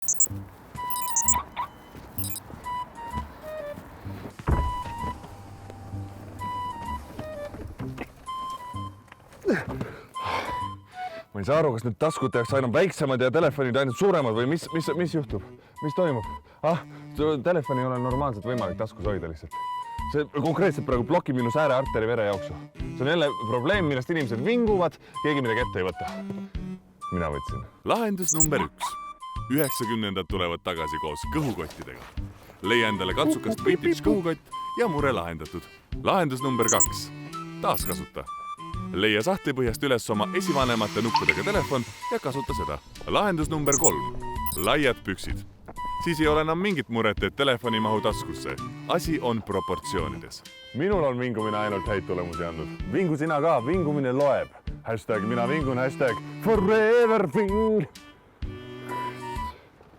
Ma ei saa aru, kas nüüd taskud tehakse aina väiksemad ja telefonid ainult suuremad või mis juhtub? Mis toimub? Telefoni ei ole normaalselt võimalik taskus hoida lihtsalt. See konkreetselt praegu blokib minu säärearteri verejooksu. See on jälle probleem, millest inimesed vinguvad, keegi midagi ette ei võta. Mina võtsin. Lahendus number 1. 90-ndad tulevad tagasi koos kõhukottidega. Leia endale katsukast British kõhukott ja mure lahendatud. Lahendus number 2. Taaskasuta. Leia sahtlipõhjast üles oma esivanemate nuppudega telefon ja kasuta seda. Lahendus number 3. Laiad püksid. Siis ei ole enam mingit muret, et telefoni mahu taskusse. Asi on proportsioonides. Minul on vingumine ainult häid tulemusi andnud. Vingu sina ka, vingumine loeb. # mina vingun, # forever ving.